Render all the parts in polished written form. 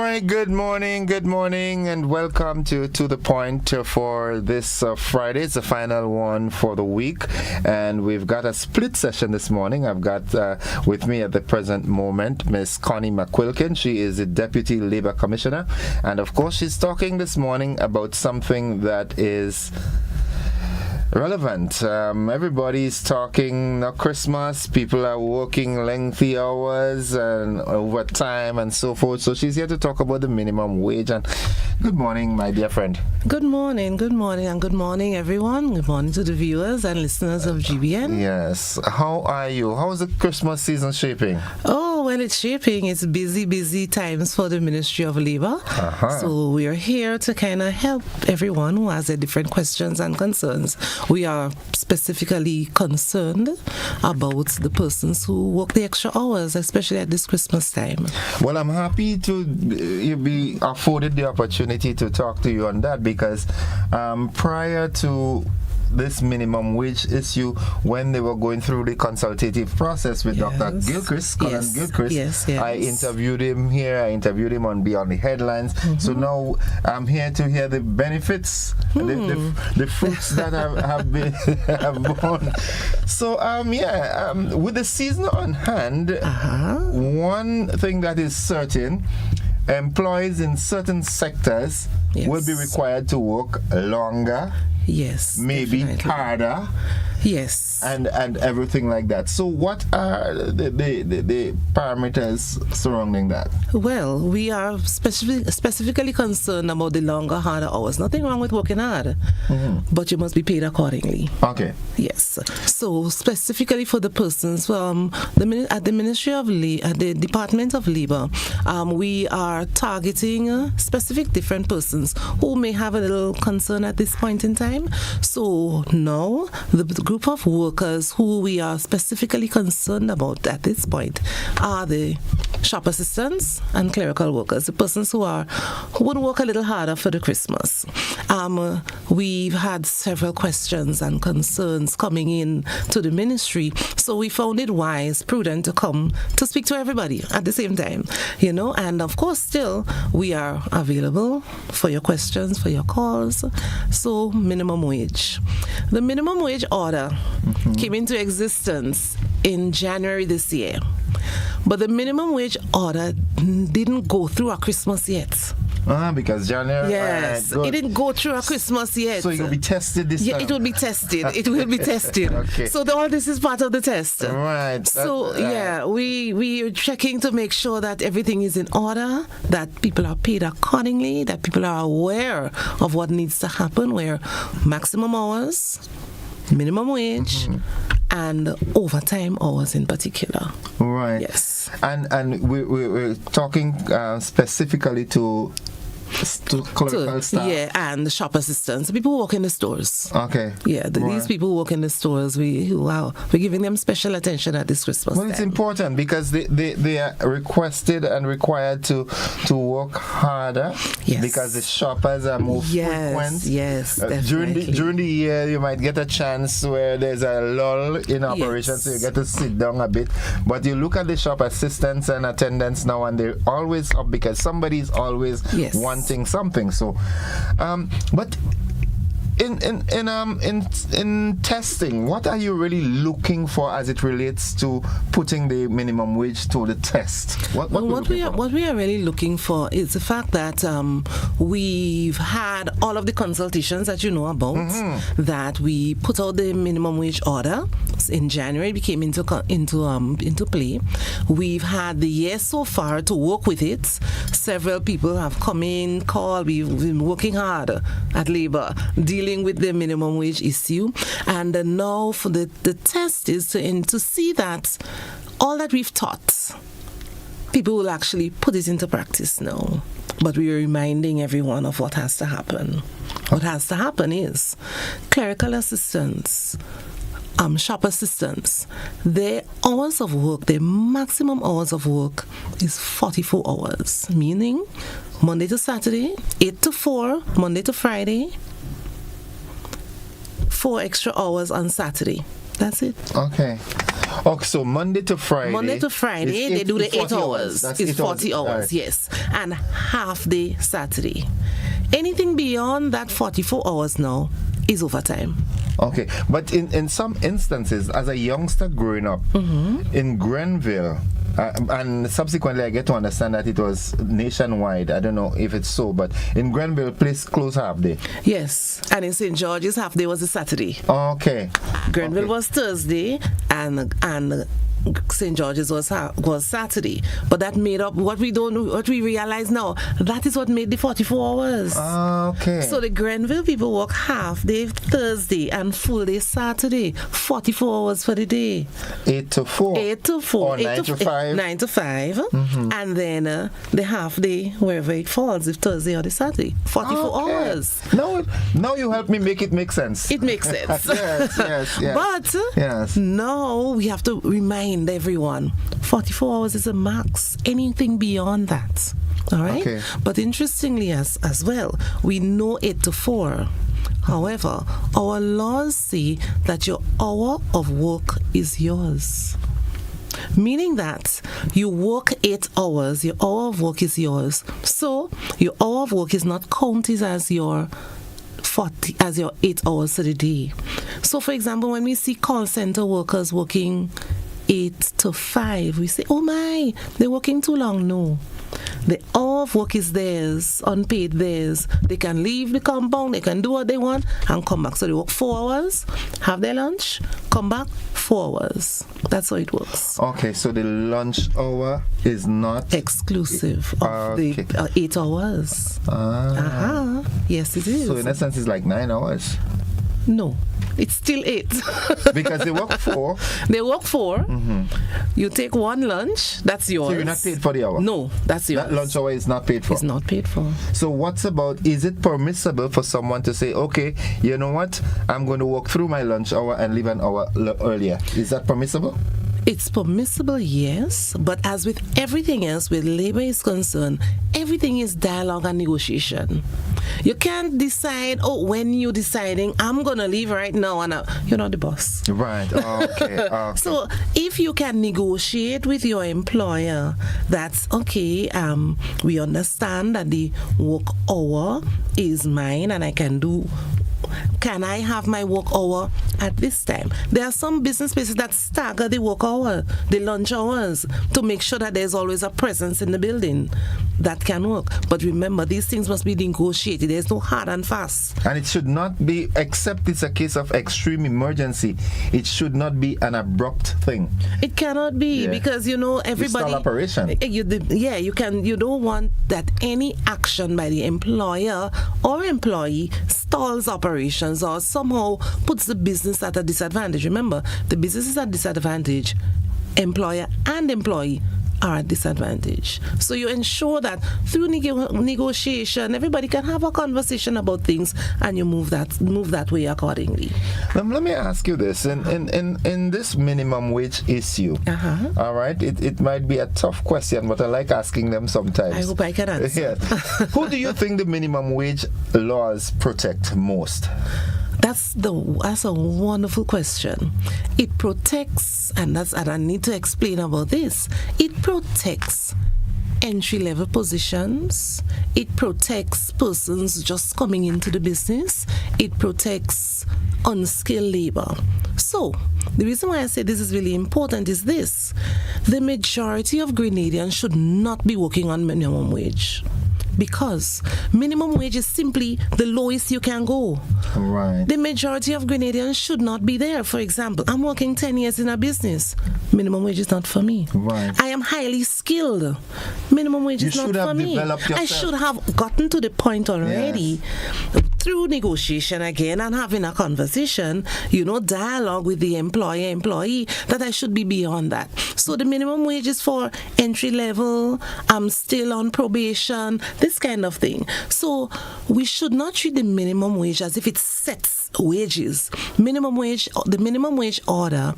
right, good morning, and welcome to The Point for this Friday. It's the final one for the week, and we've got a split session this morning. I've got with me at the present moment Miss Connie McQuilkin. She is the Deputy Labour Commissioner, and of course she's talking this morning about something that is relevant. Everybody's talking now Christmas. People are working lengthy hours and overtime and so forth. So she's here to talk about the minimum wage. And good morning, my dear friend. Good morning, and good morning, everyone. Good morning to the viewers and listeners of GBN. Yes. How are you? How's the Christmas season shaping? Oh, well, it's shaping. It's busy times for the Ministry of Labour. So we are here to kind of help everyone who has their different questions and concerns. We are specifically concerned about the persons who work the extra hours, especially at this Christmas time. Well, I'm happy to be afforded the opportunity to talk to you on that because prior to this minimum wage issue, when they were going through the consultative process with Dr. Gilchrist, Colin Gilchrist, I interviewed him here. I interviewed him on Beyond the Headlines. So now I'm here to hear the benefits, the fruits that have borne. So with the season on hand, one thing that is certain: employees in certain sectors will be required to work longer. Yes. Maybe definitely harder. Yes. And everything like that. So what are the parameters surrounding that? Well, we are specifically concerned about the longer, harder hours. Nothing wrong with working hard, but you must be paid accordingly. Okay. Yes. So specifically for the persons at the Ministry of at the Department of Labour, we are targeting specific different persons who may have a little concern at this point in time. So now the group of workers who we are specifically concerned about at this point are the shop assistants and clerical workers, the persons who would work a little harder for the Christmas. We've had several questions and concerns coming in to the ministry, so we found it prudent to come to speak to everybody at the same time, and of course still we are available for your questions, for your calls. So minimum wage. The minimum wage order came into existence in January this year. But the minimum wage order didn't go through our Christmas yet. Because January... Yes, it didn't go through our Christmas yet. So it will be tested this time? Yeah, it will be tested. It will be tested. Okay. So all this is part of the test. Right. So, we are checking to make sure that everything is in order, that people are paid accordingly, that people are aware of what needs to happen, where maximum hours, minimum wage, and overtime hours in particular. Right. Yes. And we're talking specifically to clerical staff. Yeah, and the shop assistants, people who work in the stores. Okay. Yeah, these people who work in the stores, we're giving them special attention at this Christmas time. It's important because they are requested and required to work harder. Yes. Because the shoppers are more frequent. Yes, definitely. During the year, you might get a chance where there's a lull in operation, so you get to sit down a bit. But you look at the shop assistants and attendants now, and they're always up because somebody's always wanting something. So, but in testing, what are you really looking for as it relates to putting the minimum wage to the test? What we are really looking for is the fact that we've had all of the consultations that you know about, that we put out the minimum wage order in January. It came into play. We've had the year so far to work with it. Several people have come in, called. We've been working hard at Labour, dealing with the minimum wage issue, and now for the test is to see that all that we've taught, people will actually put it into practice now. But we are reminding everyone of what has to happen. What has to happen is clerical assistants, shop assistants, their hours of work, their maximum hours of work is 44 hours, meaning Monday to Saturday, 8 to 4, Monday to Friday, 4 extra hours on Saturday. That's it. Okay. Okay, so Monday to Friday. Monday to Friday, they do the 8 hours. It's 40 hours, right. Yes. And half day Saturday. Anything beyond that 44 hours now is overtime. Okay, but in some instances, as a youngster growing up in Grenville, and subsequently I get to understand that it was nationwide. I don't know if it's so, but in Grenville, place close half day. Yes, and in St. George's, half day was a Saturday. Okay. Grenville was Thursday, and St. George's was Saturday, but that made up what we realize now. That is what made the 44 hours. Okay. So the Grenville people work half day Thursday and full day Saturday. 44 hours for the day. 8 to 4. 8 to 4. Or 9 to 5. 9 to 5. And then the half day wherever it falls, if Thursday or the Saturday. 44 hours. Now you help me make sense. It makes sense. yes. But now we have to remind everyone 44 hours is a max. Anything beyond that, all right? Okay. But interestingly as well, we know 8 to 4. However, our laws say that your hour of work is yours, meaning that you work 8 hours, your hour of work is yours. So your hour of work is not counted as your 8 hours of the day. So for example, when we see call center workers working 8 to 5, we say, oh my, they're working too long. No. The hour of work is theirs, unpaid theirs. They can leave the compound, they can do what they want and come back. So they work 4 hours, have their lunch, come back 4 hours. That's how it works. Okay, so the lunch hour is not exclusive of the 8 hours. Yes, it is. So in essence, it's like 9 hours. No, it's still 8. Because they work 4. They work 4. You take one lunch, that's yours. So you're not paid for the hour? No, that's yours. That lunch hour is not paid for? It's not paid for. So is it permissible for someone to say, okay, you know what, I'm going to work through my lunch hour and leave an hour earlier? Is that permissible? It's permissible, yes, but as with everything else, with labor is concerned, everything is dialogue and negotiation. You can't decide, when you're deciding, I'm going to leave right now, and you're not the boss. Right, okay. So if you can negotiate with your employer, that's okay, we understand that the work hour is mine and can I have my work hour at this time? There are some business places that stagger the work hour, the lunch hours, to make sure that there's always a presence in the building. That can work. But remember, these things must be negotiated. There's no hard and fast. And it should not be, except it's a case of extreme emergency, it should not be an abrupt thing. It cannot be, because, everybody... Stall operation. You don't want that any action by the employer or employee stalls operations or somehow puts the business at a disadvantage. Remember, the business is at disadvantage. Employer and employee are at disadvantage. So you ensure that through negotiation, everybody can have a conversation about things, and you move that way accordingly. Let me ask you this: in this minimum wage issue, all right, it might be a tough question, but I like asking them sometimes. I hope I can answer. Who do you think the minimum wage laws protect most? That's a wonderful question. It protects, and I need to explain about this. It protects entry-level positions. It protects persons just coming into the business. It protects unskilled labor. So, the reason why I say this is really important is this. The majority of Grenadians should not be working on minimum wage, because minimum wage is simply the lowest you can go. Right. The majority of Grenadians should not be there. For example, I'm working 10 years in a business. Minimum wage is not for me. Right. I am highly skilled. Minimum wage is not for me. I should have gotten to the point already. Yes. Through negotiation again and having a conversation, dialogue with the employee, that I should be beyond that. So the minimum wage is for entry level, I'm still on probation, this kind of thing. So we should not treat the minimum wage as if it sets wages. The minimum wage order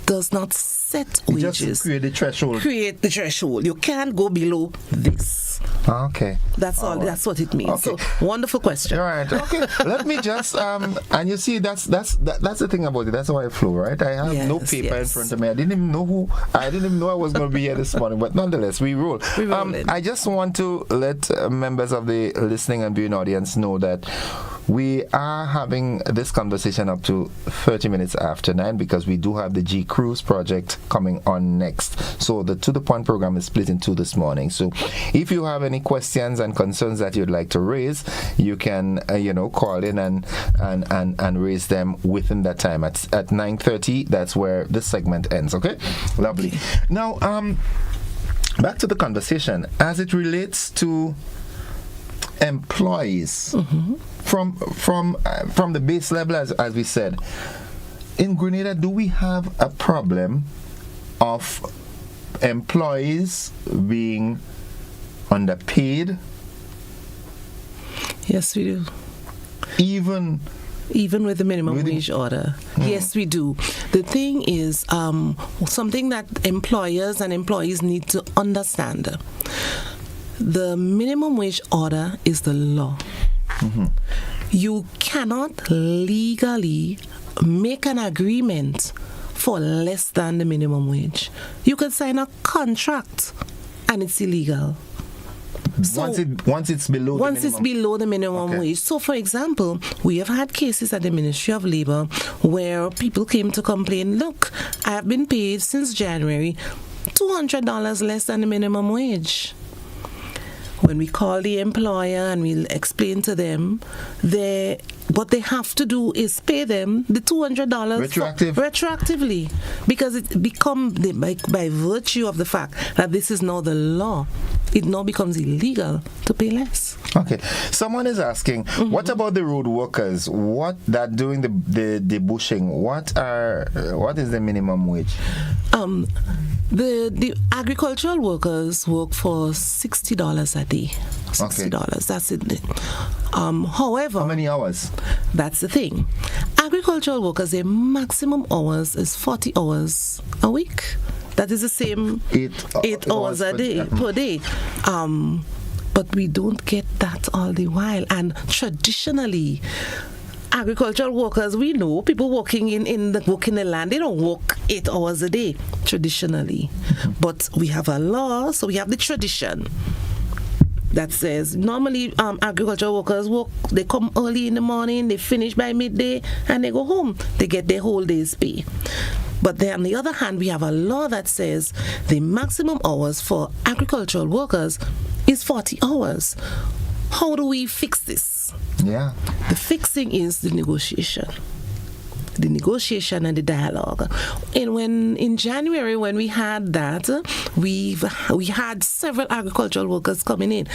does not set wages. Just create the threshold. Create the threshold. You can't go below this. Okay. That's all. Right. That's what it means. Okay. So, wonderful question. All right. Okay. Let me just and you see that's the thing about it. That's how I flow, right? I have no paper in front of me. I didn't even know I was going to be here this morning, but nonetheless, we roll. I just want to let members of the listening and viewing audience know that we are having this conversation up to 30 minutes after 9 because we do have the G Cruise project coming on next. So the To The Point program is split in two this morning. So if you have any questions and concerns that you'd like to raise, you can call in and raise them within that time. At 9:30, that's where this segment ends. Okay, lovely. Now back to the conversation as it relates to employees. From the base level, as we said, in Grenada, do we have a problem of employees being underpaid? Yes, we do. Even with the minimum wage order. Yes, we do. The thing is, something that employers and employees need to understand. The minimum wage order is the law. You cannot legally make an agreement for less than the minimum wage. You can sign a contract and it's illegal. So once it's below the minimum wage. So, for example, we have had cases at the Ministry of Labour where people came to complain, look, I have been paid since January $200 less than the minimum wage. When we call the employer and we'll explain to them, what they have to do is pay them the $200 retroactively, because it becomes by virtue of the fact that this is now the law. It now becomes illegal to pay less. Okay. Someone is asking, what about the road workers? What that doing the bushing? What is the minimum wage? The agricultural workers work for $60 a day. $60. That's it. However, how many hours? That's the thing. Agricultural workers, their maximum hours is 40 hours a week. That is the same 8 hours a day per day. But we don't get that all the while. And traditionally, agricultural workers, we know people working in the land, they don't work 8 hours a day traditionally. But we have a law, so we have the tradition that says normally agricultural workers work, they come early in the morning, they finish by midday, and they go home. They get their whole day's pay. But then on the other hand, we have a law that says the maximum hours for agricultural workers is 40 hours. How do we fix this? Yeah. The fixing is the negotiation. The negotiation and the dialogue. And in January, when we had that, we had several agricultural workers coming in,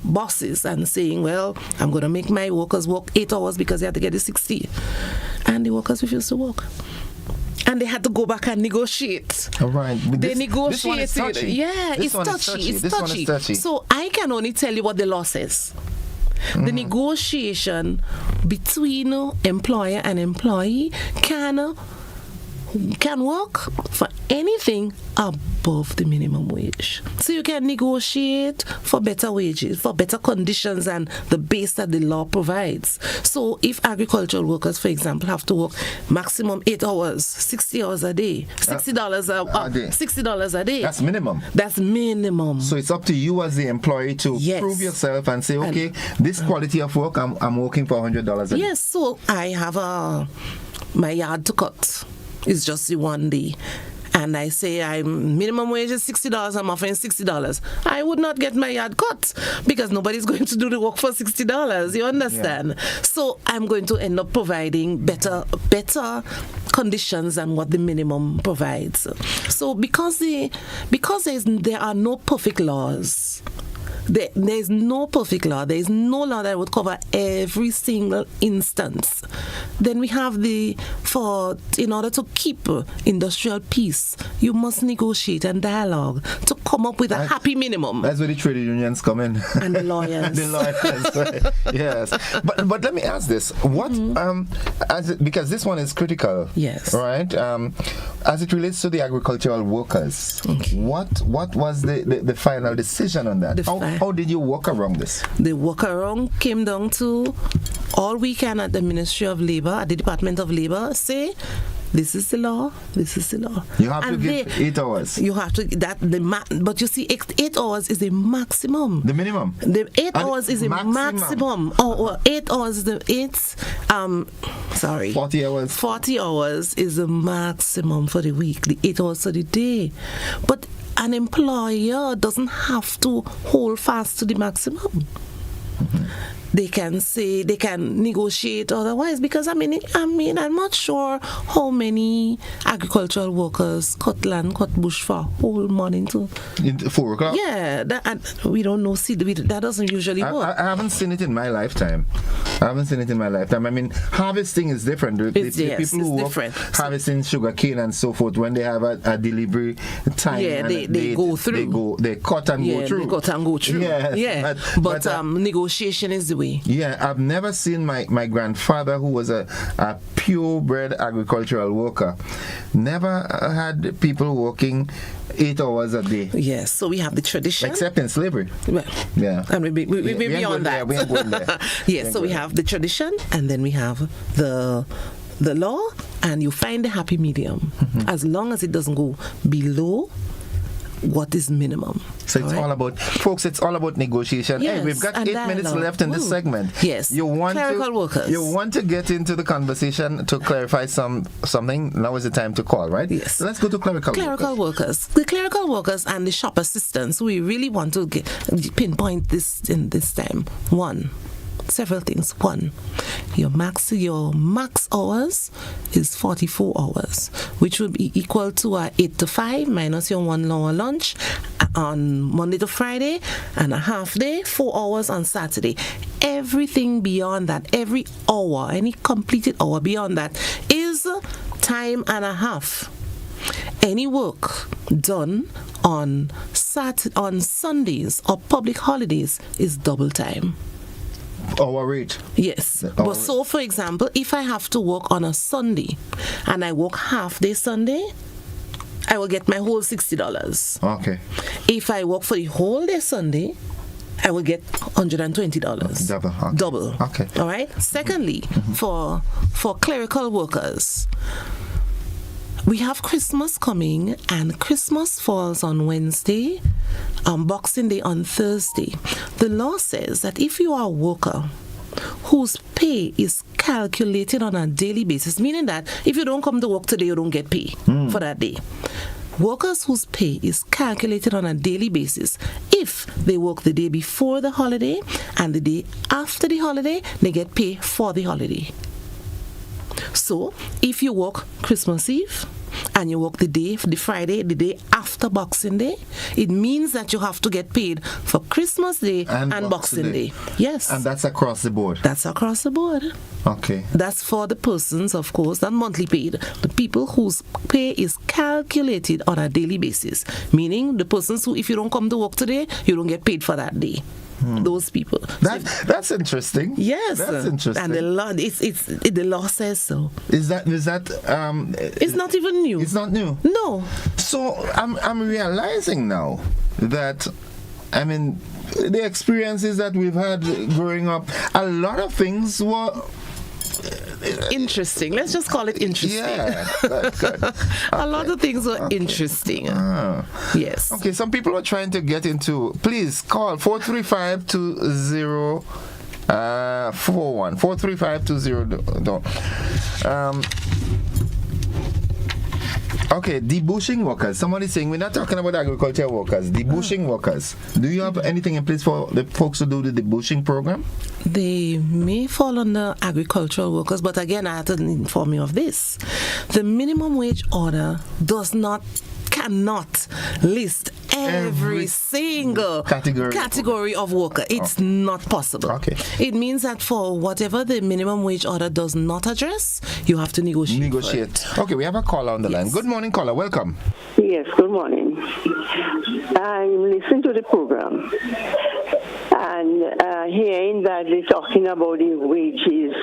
bosses, and saying, well, I'm going to make my workers work 8 hours because they have to get the 60. And the workers refused to work. And they had to go back and negotiate. All right. They negotiated. This one is touchy. Yeah, it's touchy. It's touchy. So I can only tell you what the law says. The negotiation between employer and employee can work for anything above the minimum wage. So you can negotiate for better wages, for better conditions than the base that the law provides. So if agricultural workers, for example, have to work maximum 8 hours, 60 hours a day, $60 a day. That's minimum. That's minimum. So it's up to you as the employee to prove yourself and say, okay, this quality of work, I'm working for $100 a day. Yes, so I have my yard to cut. It's just the one day. And I say minimum wage is $60, I'm offering $60. I would not get my yard cut because nobody's going to do the work for $60. You understand? Yeah. So I'm going to end up providing better conditions than what the minimum provides. So because there are no perfect laws, There's no perfect law. There is no law that would cover every single instance. Then we have in order to keep industrial peace, you must negotiate and dialogue to come up with a happy minimum. That's where the trade unions come in. And the lawyers. The lawyers, right. Yes. But let me ask this. What, because this one is critical. Yes. Right? As it relates to the agricultural workers, what was the final decision on that? How did you work around this? The workaround came down to all we can at the Ministry of Labor, at the Department of Labor, say, this is the law, this is the law. You have to give 8 hours. You have to, but you see, 8 hours is the maximum. The minimum? The 8 hours is the maximum. Or 8 hours is the 40 hours. 40 hours is the maximum for the week, the 8 hours for the day. But an employer doesn't have to hold fast to the maximum. They can say, they can negotiate otherwise, because I mean, I'm not sure how many agricultural workers cut land, cut bush for whole morning to 4 o'clock. Yeah, we don't know. See, that doesn't usually work. I haven't seen it in my lifetime. I mean, harvesting is different. People who work harvesting sugar cane and so forth, when they have a delivery time, they go through. They cut and go through. They cut and go through. Yeah. But negotiation is the way. Yeah, I've never seen my grandfather, who was a purebred agricultural worker, never had people working 8 hours a day. Yes, so we have the tradition. Except in slavery. Well, yeah. And we're beyond that. We ain't going there. Yes, so we have the tradition, and then we have the law, and you find the happy medium. As long as it doesn't go below what is minimum. So it's all about, folks, it's all about negotiation. Yes, hey, we've got 8 minutes left in this segment. Yes. Clerical workers. You want to get into the conversation to clarify something. Now is the time to call, right? Yes. So let's go to clerical workers. The clerical workers and the shop assistants, we really want to pinpoint this in this time. Several things. One, your max hours is 44 hours, which would be equal to 8 to 5 minus your 1 hour lunch on Monday to Friday, and a half day, 4 hours on Saturday. Everything beyond that, every hour, any completed hour beyond that, is time and a half. Any work done on Sundays or public holidays is double time. Our rate. Yes. But so, for example, if I have to work on a Sunday and I work half day Sunday, I will get my whole $60. Okay. If I work for the whole day Sunday, I will get $120. Double. Okay. All right. Secondly, for clerical workers, we have Christmas coming, and Christmas falls on Wednesday, Boxing Day on Thursday. The law says that if you are a worker whose pay is calculated on a daily basis, meaning that if you don't come to work today, you don't get pay for that day. Workers whose pay is calculated on a daily basis, if they work the day before the holiday and the day after the holiday, they get pay for the holiday. So, if you work Christmas Eve and you work the Friday, the day after Boxing Day, it means that you have to get paid for Christmas Day and Boxing Day. Yes. And that's across the board? That's across the board. Okay. That's for the persons, of course, not monthly paid. The people whose pay is calculated on a daily basis, meaning the persons who, if you don't come to work today, you don't get paid for that day. Those people. That's interesting. Yes, that's interesting. And the law, the law says so. Is that? It's not even new. It's not new. No. So I'm realizing now that, I mean, the experiences that we've had growing up, a lot of things were interesting. Let's just call it interesting. Yeah, good. Okay. A lot of things were interesting. Yes. Okay, some people are trying to get into. Please call 435-2041. 435-20. Okay, debushing workers. Somebody's saying we're not talking about agriculture workers. Debushing workers. Do you have anything in place for the folks who do the debushing program? They may fall under agricultural workers, but again, I have to inform you of this. The minimum wage order cannot list every single category of worker. It's not possible. Okay. It means that for whatever the minimum wage order does not address, you have to negotiate. Okay, we have a caller on the line. Good morning, caller. Welcome. Yes, good morning. I'm listening to the program and hearing that they're talking about the wages.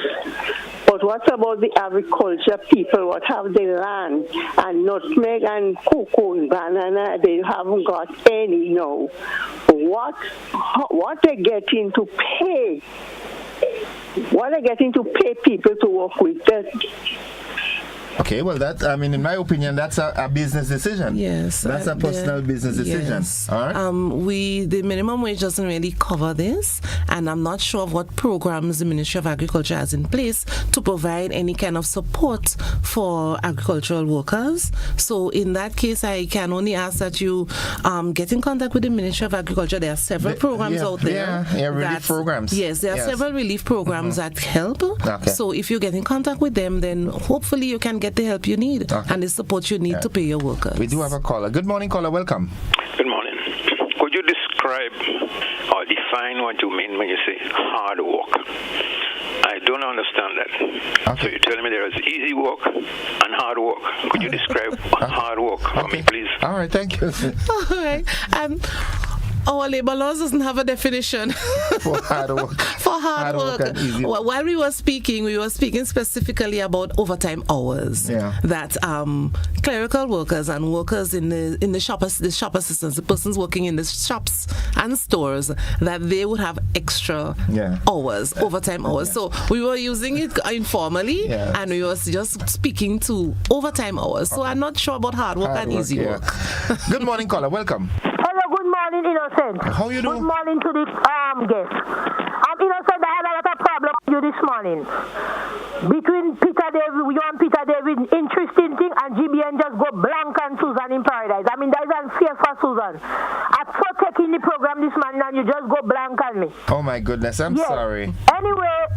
But what about the agriculture people? What have they land? And nutmeg and cocoa and banana, they haven't got any now. What they're getting to pay? What they're getting to pay people to work with that? Okay, well, in my opinion, that's a business decision. Yes. That's a personal business decision. Yes. All right. The minimum wage doesn't really cover this, and I'm not sure of what programs the Ministry of Agriculture has in place to provide any kind of support for agricultural workers. So in that case, I can only ask that you get in contact with the Ministry of Agriculture. There are several programs out there. Yeah, relief programs. Yes, there are several relief programs that help. Okay. So if you get in contact with them, then hopefully you can get the help you need and the support you need to pay your workers. We do have a caller. Good morning, caller. Welcome. Good morning. Could you describe or define what you mean when you say hard work? I don't understand that. Okay. So you're telling me there is easy work and hard work. Could you describe hard work for me, please? All right, thank you. All right. Our labor laws doesn't have a definition for hard work. For hard work. And easy work. While we were speaking specifically about overtime hours. Yeah. That clerical workers and workers in the shop assistants, the persons working in the shops and stores, that they would have extra hours, overtime hours. So we were using it informally, and we were just speaking to overtime hours. So I'm not sure about hard work and easy work. Good morning, caller. Welcome. Good morning, Innocent. How you doing? Good morning to the guest. Innocent, I had a lot of problem with you this morning. Between you and Peter David, interesting thing, and GBN just go blank on Susan in Paradise. I mean, that is unfair for Susan. I'm so taking the program this morning, and you just go blank on me. Oh, my goodness. I'm sorry. Anyway,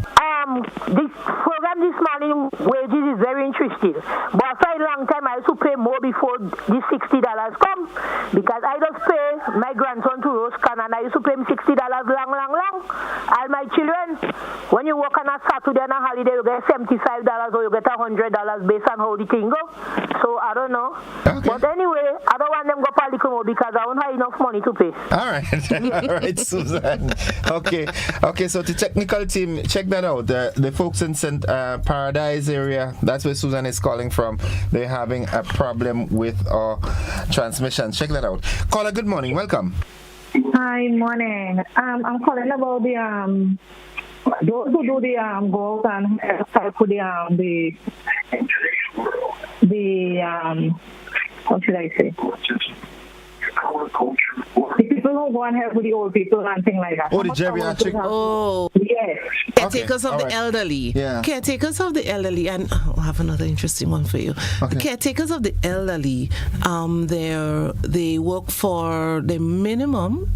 this program this morning, wages is very interesting. But for a long time, I used to pay more before the $60 come, because I just pay my grandson to roast can, and I used to pay him $60 long. All my children, when you work on a Saturday and a holiday, you get $75 or you get $100 based on how the thing go. So I don't know. Okay. But anyway, I don't want them to go political more because I don't have enough money to pay. All right. All right, Susan. Okay, so the technical team, check that out. The folks in St. Paradise area, that's where Susan is calling from. They're having a problem with our transmission. Check that out. Caller, good morning. Welcome. Hi, morning. I'm calling about those who do the goals and help with the how should I say? The people who go and help with the old people and things like that. Oh, the geriatric. Oh, yes. Caretakers of the elderly. Yeah. Caretakers of the elderly, and I have another interesting one for you. Okay. The caretakers of the elderly, they work for the minimum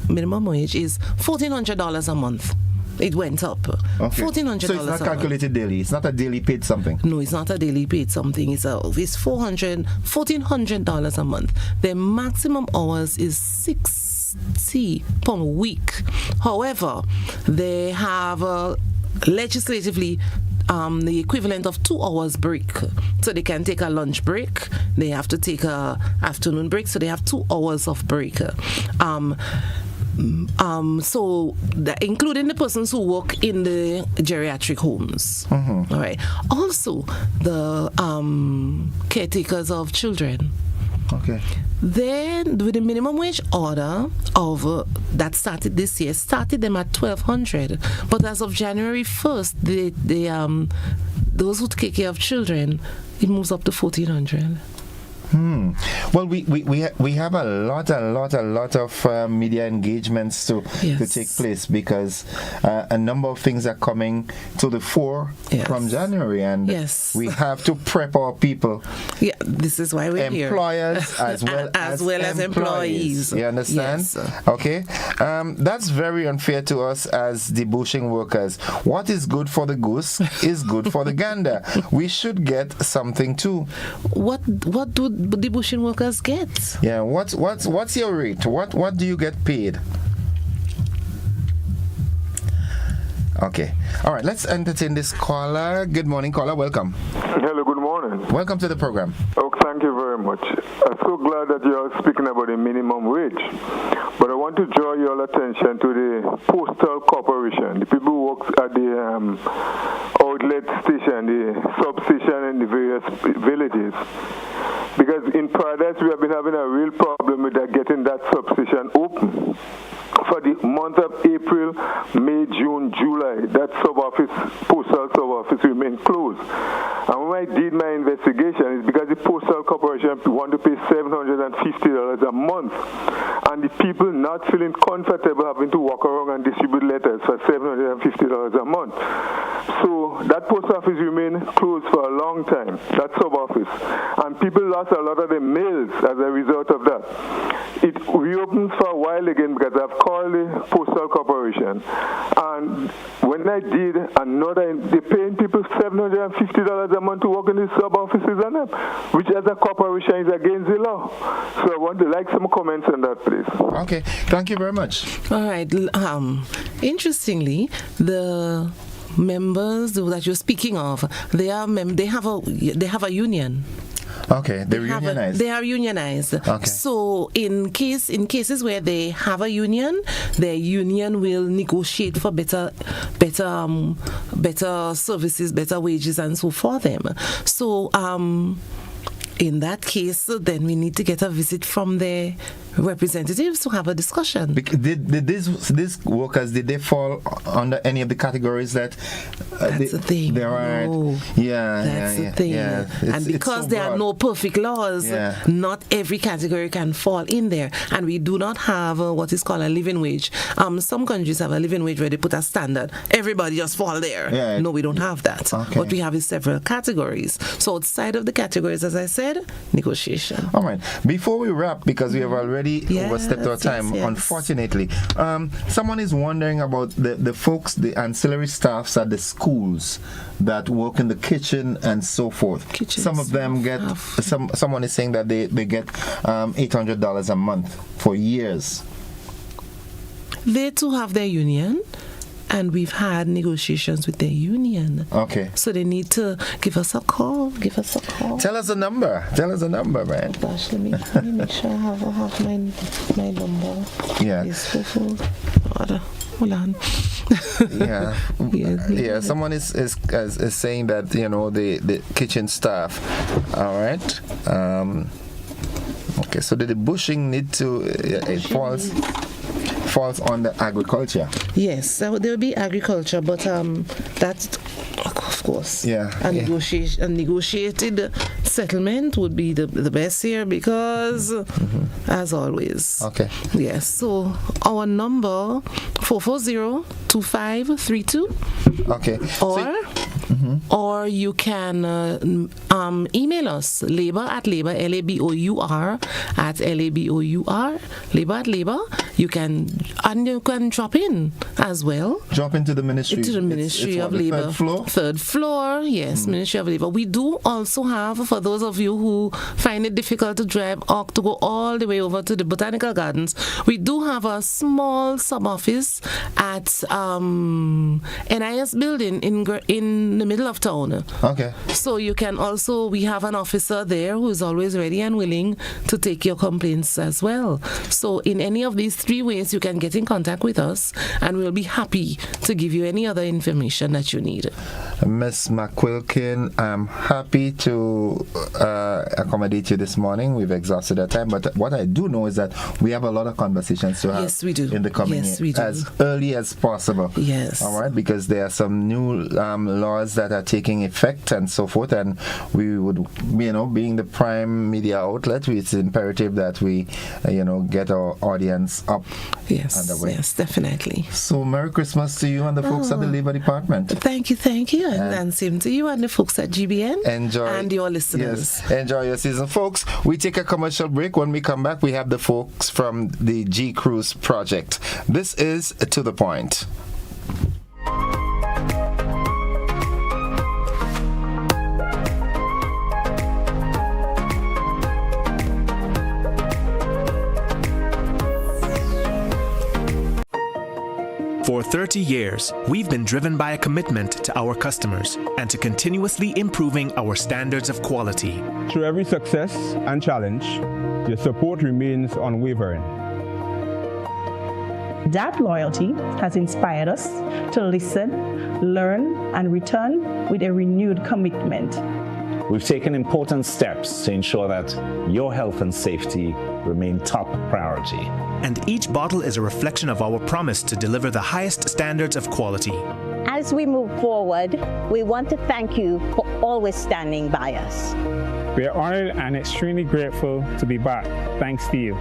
wage is $1,400 a month. It went up. Okay. $1,400. So it's not calculated daily. It's not a daily paid something. No, it's not a daily paid something. It's $1,400 a month. The maximum hours is 60 per week. However, they have legislatively the equivalent of 2 hours break. So they can take a lunch break. They have to take a afternoon break. So they have 2 hours of break. Including the persons who work in the geriatric homes. Mm-hmm. All right. Also, the caretakers of children. Okay. Then, with the minimum wage order of that started this year, started them at $1,200. But as of January 1st, those who take care of children, it moves up to $1,400. Well, we have a lot of media engagements to take place because a number of things are coming to the fore from January, and we have to prep our people. Yeah, this is why we're here. Employers as well as employees. You understand? Yes. Okay. That's very unfair to us as the bushing workers. What is good for the goose is good for the gander. We should get something too. What do the bushing workers get. Yeah, what's your rate? What do you get paid? Okay. All right, let's entertain this caller. Good morning, caller. Welcome. Hello, good morning. Welcome to the program. Oh, thank you very much. I'm so glad that you're speaking about the minimum wage. But I want to draw your attention to the Postal Corporation, the people who work at the outlet station, the substation in the various villages. Because in Paradise, we have been having a real problem with getting that substation open. For the month of April, May, June, July, that postal sub-office remained closed. And when I did my investigation, it's because the Postal Corporation want to pay $750 a month. And the people not feeling comfortable having to walk around and distribute letters for $750 a month. So that post office remained closed for a long time, that sub-office. And people lost a lot of their mails as a result of that. It reopens for a while again because I've called the Postal Corporation. And when I did they're paying people $750 a month to work in the sub-offices and them, which as a corporation is against the law. So I want to like some comments on that, please. Okay, thank you very much. All right. Interestingly, the members that you're speaking of, they have a union. Okay, they're unionized. They are unionized. Okay. So in cases where they have a union, their union will negotiate for better services, better wages, and so for them. So in that case, then we need to get a visit from their representatives to have a discussion. Did these workers, did they fall under any of the categories that that's the thing. They are? No. That's the thing. Yeah. And because there are no perfect laws, not every category can fall in there. And we do not have what is called a living wage. Some countries have a living wage where they put a standard. Everybody just fall there. Yeah. No, we don't have that. Okay. What we have is several categories. So outside of the categories, as I said, negotiation. All right. Before we wrap, because we have already overstepped our time, unfortunately, someone is wondering about the folks, the ancillary staffs at the schools that work in the kitchen and so forth. Some of them get, someone is saying that they get $800 a month for years. They too have their union. And we've had negotiations with their union. Okay. So they need to give us a call. Tell us a number. Man. Oh gosh, let me make sure I have my number. Yeah. Hold on. Yeah. Someone is saying that, the kitchen staff. All right. Okay. So the bushing need to it falls on the agriculture. Yes, so there will be agriculture, but that's of course. Yeah. A negotiated settlement would be the best here because, as always. Okay. Yes. So our number 440-2532. Okay. Or you can email us labor@labor labor@labor. You can drop in as well. Drop into the ministry. Into the Ministry of Labor. Third floor? Third floor, yes, Ministry of Labor. We do also have, for those of you who find it difficult to drive or to go all the way over to the Botanical Gardens, we do have a small sub-office at NIS building in the middle of town. Okay. So you can also, we have an officer there who is always ready and willing to take your complaints as well. So in any of these three ways, you can get in contact with us and we'll be happy to give you any other information that you need. Miss McQuilkin, I'm happy to accommodate you this morning. We've exhausted our time, but what I do know is that we have a lot of conversations to have in the coming year, as early as possible. Yes. All right, because there are some new laws that are taking effect and so forth, and we would, being the prime media outlet, it's imperative that we, get our audience up. Yes, underway. Yes, definitely. So Merry Christmas to you and the folks at the Labor Department. Thank you, and same to you and the folks at GBN. Enjoy. And your listeners. Yes, enjoy your season, folks. We take a commercial break. When we come back, we have the folks from the G Cruise Project. This is To The Point. For 30 years, we've been driven by a commitment to our customers and to continuously improving our standards of quality. Through every success and challenge, your support remains unwavering. That loyalty has inspired us to listen, learn, and return with a renewed commitment. We've taken important steps to ensure that your health and safety remain top priority. And each bottle is a reflection of our promise to deliver the highest standards of quality. As we move forward, we want to thank you for always standing by us. We are honored and extremely grateful to be back. Thanks to you.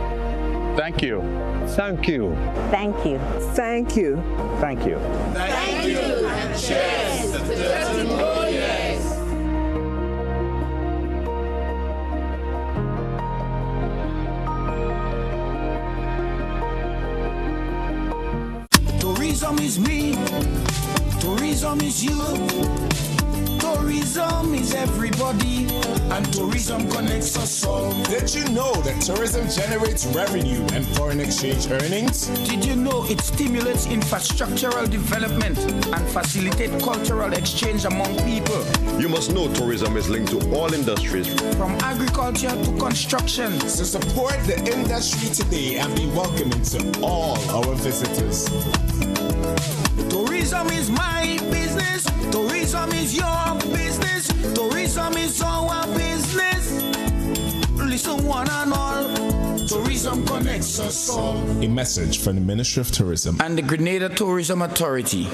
Thank you. Thank you. Thank you. Thank you. Thank you. Thank you, and cheers to 30 more years. Tourism is me, tourism is you, tourism is everybody, and tourism connects us all. Did you know that tourism generates revenue and foreign exchange earnings? Did you know it stimulates infrastructural development and facilitates cultural exchange among people? You must know tourism is linked to all industries, from agriculture to construction. So support the industry today and be welcoming to all our visitors. Tourism is my business. Tourism is your business. Tourism is our business. Listen, one and all. Tourism connects us all. A message from the Ministry of Tourism and the Grenada Tourism Authority.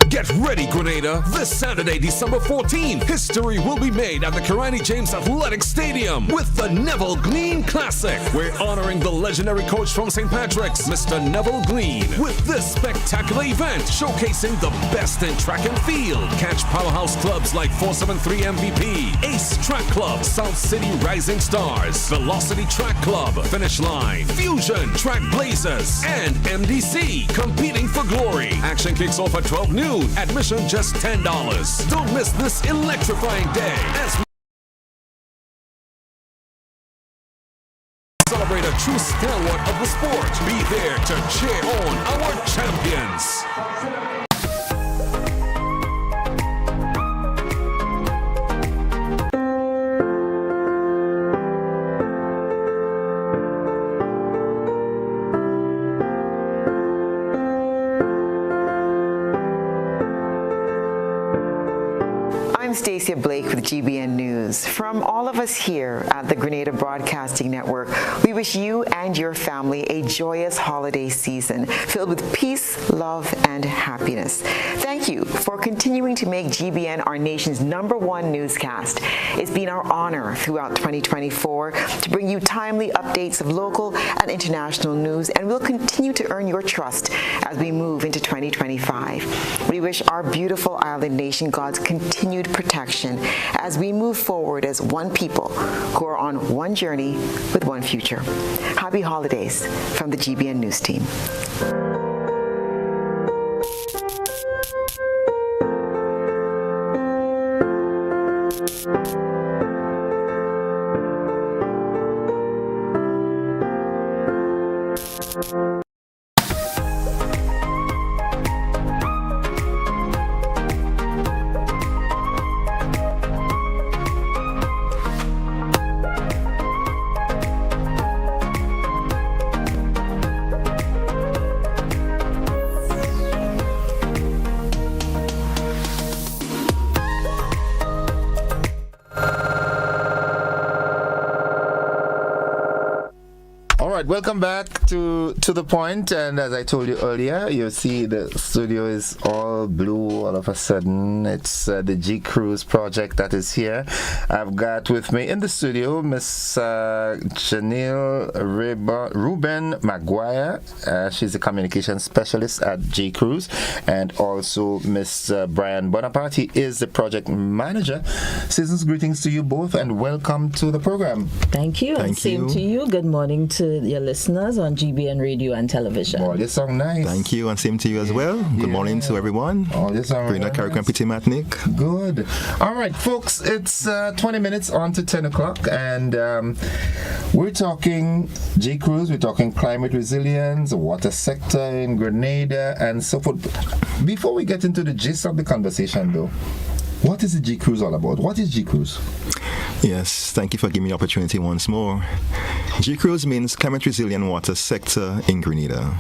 Get ready, Grenada! This Saturday, December 14th, history will be made at the Karani James Athletic Stadium with the Neville Gleen Classic. We're honoring the legendary coach from St. Patrick's, Mr. Neville Gleen, with this spectacular event showcasing the best in track and field. Catch powerhouse clubs like 473 MVP, Ace Track Club, South City Rising Stars, Velocity Track Club, Finish Line, Fusion Track Blazers, and MDC competing for glory. Action kicks off at 12 noon. Admission just $10. Don't miss this electrifying day as we celebrate a true stalwart of the sport. Be there to cheer on our champions. Stacia Blake with GBN News. From all of us here at the Grenada Broadcasting Network, we wish you and your family a joyous holiday season filled with peace, love, and happiness. Thank you for continuing to make GBN our nation's #1 newscast. It's been our honor throughout 2024 to bring you timely updates of local and international news, and we'll continue to earn your trust as we move into 2025. We wish our beautiful island nation God's continued protection as we move forward as one people who are on one journey with one future. Happy holidays from the GBN News team. Welcome back to The Point, and as I told you earlier, you see the studio is all blue all of a sudden. It's the G Cruise project that is here. I've got with me in the studio Miss Janelle Ruben Maguire. She's a communication specialist at G Cruise, and also Miss Brian Bonaparte. He is the project manager. Season's greetings to you both, and welcome to the program. Thank you, and same to you. Good morning to your listeners on GBN Radio and Television. Well, you sound nice. Thank you, and same to you as well. Good morning to everyone. Oh, you sound Greener Carrick and Pity Matnik. Good. All right, folks, it's 20 minutes on to 10 o'clock, and we're talking G-Cruise, we're talking climate resilience, water sector in Grenada, and so forth. Before we get into the gist of the conversation, though, what is the G-Cruise all about? What is G-Cruise? Yes, thank you for giving me the opportunity once more. G-Cruise means Climate Resilient Water Sector in Grenada.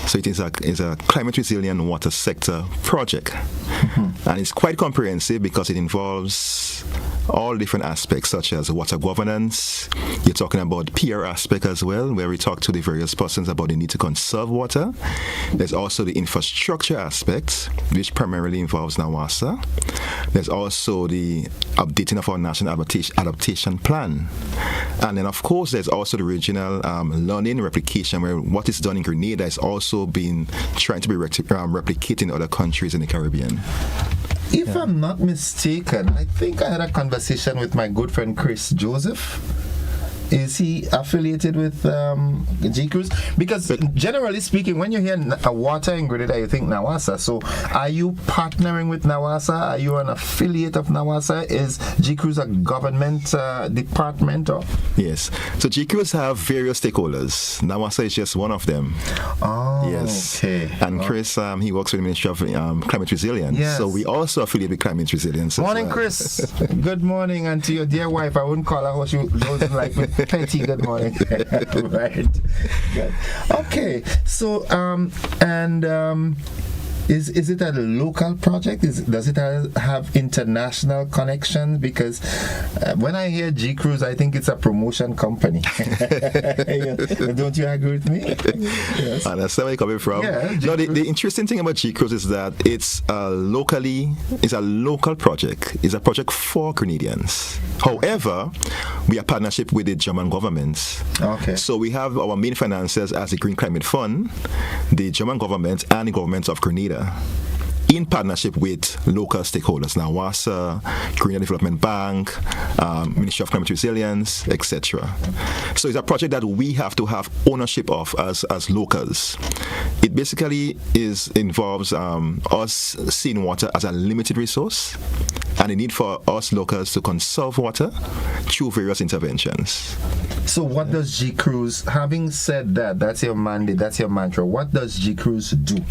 So it is a climate resilient water sector project. Mm-hmm. And it's quite comprehensive because it involves all different aspects such as water governance. You're talking about PR aspect as well, where we talk to the various persons about the need to conserve water. There's also the infrastructure aspect, which primarily involves NAWASA. There's also the updating of our national adaptation plan. And then, of course, there's also the regional learning replication, where what is done in Grenada is also being trying to be replicated in other countries in the Caribbean. If I'm not mistaken, I think I had a conversation with my good friend Chris Joseph. Is he affiliated with G-Cruise? Because generally speaking, when you hear water in Grenada, you think NAWASA. So are you partnering with NAWASA? Are you an affiliate of NAWASA? Is G-Cruise a government department? Or? Yes. So G-Cruise have various stakeholders. NAWASA is just one of them. Oh, yes. Okay. And Chris, he works with the Ministry of Climate Resilience. Yes. So we also affiliate with Climate Resilience. Morning, well. Good morning. And to your dear wife, I wouldn't call her how she doesn't like me. Petty, good morning. Right. Good. Okay. So, is it a local project? Does it have international connections? Because when I hear G-Cruise, I think it's a promotion company. Don't you agree with me? Yes. And that's where you're coming from. Yeah, no, the interesting thing about G-Cruise is that it's a local project. It's a project for Grenadians. However, we are partnership with the German government. Okay. So we have our main financiers as the Green Climate Fund, the German government, and the government of Grenada, in partnership with local stakeholders, NAWASA, Grenada Development Bank, Ministry of Climate Resilience, etc. So it's a project that we have to have ownership of as locals. It basically involves us seeing water as a limited resource, and the need for us locals to conserve water through various interventions. So what does G-Cruise, having said that, that's your mandate, that's your mantra, what does G-Cruise do?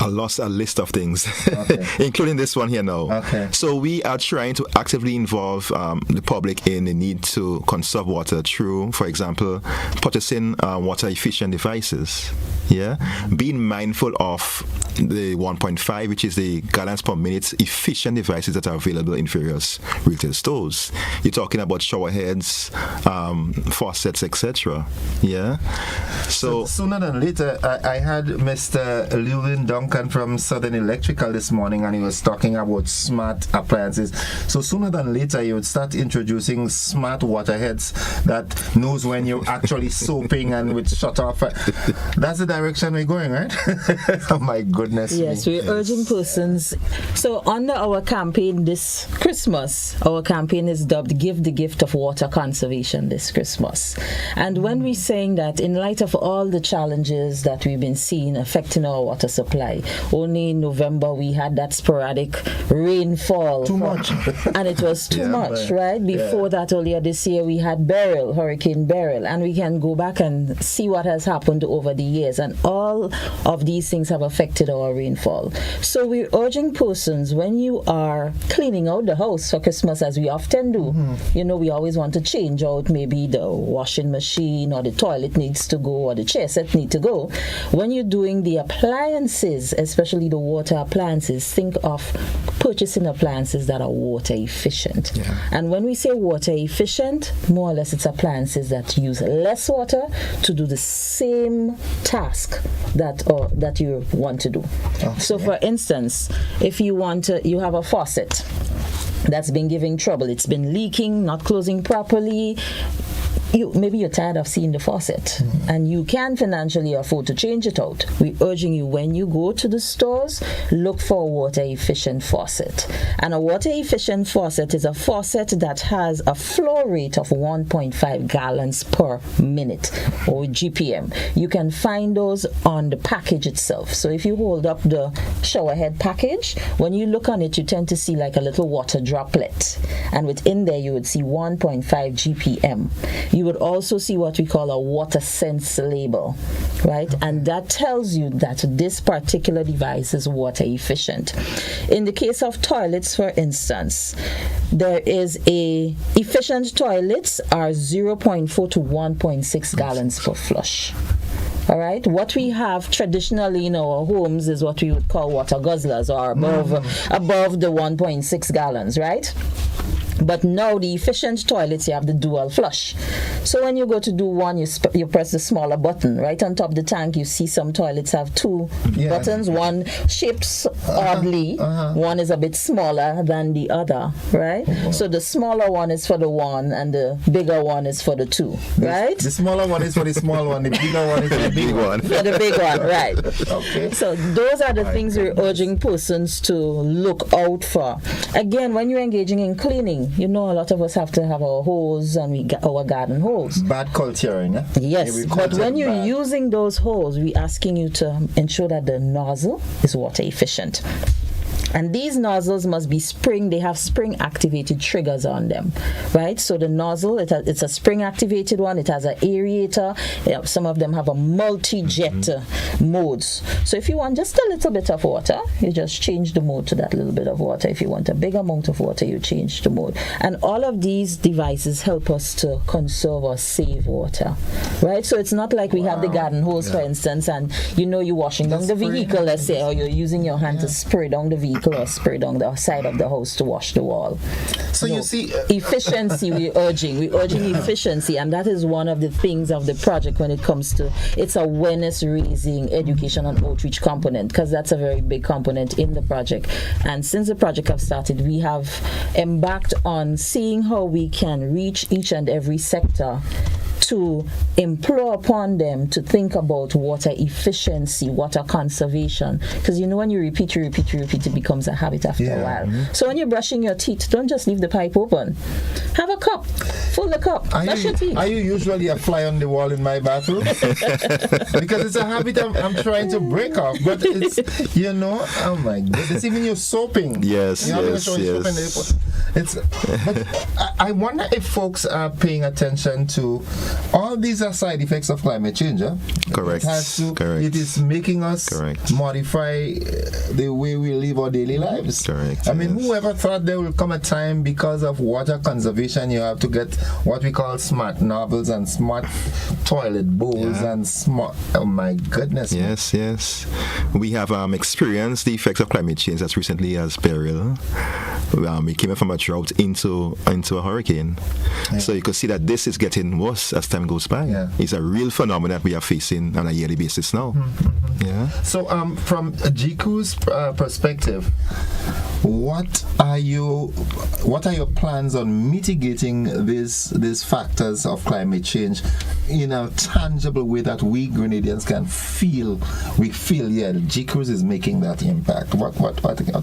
I lost a list of things, okay. including this one here now. Okay. So we are trying to actively involve the public in the need to conserve water through, for example, purchasing water efficient devices. Yeah, being mindful of the 1.5, which is the gallons per minute efficient devices that are available in various retail stores. You're talking about shower heads, faucets, etc. Yeah. So sooner than later, I had Mr. Llewellyn Duncan from Southern Electrical this morning, and he was talking about smart appliances. So sooner than later, you would start introducing smart water heads that knows when you're actually soaping and would shut off. That's the direction we're going, right? Oh my goodness. Yes, we're urging persons. So under our campaign this Christmas, our campaign is dubbed Give the Gift of Water Conservation this Christmas. And when we're saying that, in light of all the challenges that we've been seeing affecting our water supply, only in November we had that sporadic rainfall. Too much. And it was too much, right? Before that, earlier this year, we had Hurricane Beryl, and we can go back and see what has happened over the years. And all of these things have affected our rainfall. So we're urging persons, when you are cleaning out the house for Christmas, as we often do, you know, we always want to change out maybe the washing machine, or the toilet needs to go, or the chair set need to go. When you're doing the appliances, especially the water appliances, think of purchasing appliances that are water efficient. Yeah. And when we say water efficient, more or less it's appliances that use less water to do the same task that you want to do. Okay. So for instance, if you have a faucet that's been giving trouble, it's been leaking, not closing properly, maybe you're tired of seeing the faucet and you can financially afford to change it out. We're urging you, when you go to the stores, look for a water efficient faucet. And a water efficient faucet is a faucet that has a flow rate of 1.5 gallons per minute, or GPM. You can find those on the package itself. So if you hold up the shower head package, when you look on it, you tend to see like a little water droplet. And within there, you would see 1.5 GPM. You would also see what we call a water sense label, right? And that tells you that this particular device is water efficient. In the case of toilets, for instance, there is efficient toilets are 0.4 to 1.6 gallons per flush. All right. What we have traditionally in our homes is what we would call water guzzlers, or above the 1.6 gallons, right? But now the efficient toilets, you have the dual flush. So when you go to do one, you press the smaller button. Right on top of the tank, you see some toilets have two buttons. One shapes oddly. One is a bit smaller than the other, right? So the smaller one is for the one, and the bigger one is for the two, right? The smaller one is for the small one. The bigger one is for the big one. For the big one, right. Okay. So those are the things we're urging persons to look out for. Again, when you're engaging in cleaning, you know, a lot of us have to have our hose, and we get our garden hose. Bad culturing, eh? Yes, but when you're using those hose, we're asking you to ensure that the nozzle is water efficient. And these nozzles must be they have spring-activated triggers on them, right? So the nozzle, it's a spring-activated one. It has an aerator. Some of them have a multi-jet modes. So if you want just a little bit of water, you just change the mode to that little bit of water. If you want a big amount of water, you change the mode. And all of these devices help us to conserve or save water, right? So it's not like we have the garden hose, for instance, and you're washing down the vehicle, let's say, or you're using your hand to spray down the vehicle, or spray down the side of the house to wash the wall. So you see, efficiency, we're urging efficiency, and that is one of the things of the project when it comes to its awareness raising, education and outreach component, because that's a very big component in the project. And since the project have started, we have embarked on seeing how we can reach each and every sector to implore upon them to think about water efficiency, water conservation. Because when you repeat, it becomes a habit after a while. So when you're brushing your teeth, don't just leave the pipe open. Have a cup. Fill the cup. Brush your teeth. Are you usually a fly on the wall in my bathroom? Because it's a habit I'm trying to break off. But it's, oh my goodness. Even your soaping. Yes. But I wonder if folks are paying attention to all these are side effects of climate change. Correct. It is making us modify the way we live our daily lives. Correct. I mean, whoever thought there will come a time because of water conservation, you have to get what we call smart novels and smart toilet bowls and smart. Oh my goodness. Yes. We have experienced the effects of climate change as recently as Beryl. We came from a drought into a hurricane. So you can see that this is getting worse as time goes by. It's a real phenomenon that we are facing on a yearly basis now. So from GQ's perspective, what are your plans on mitigating these factors of climate change in a tangible way that we Grenadians can feel? We feel, the GQ's is making that impact. What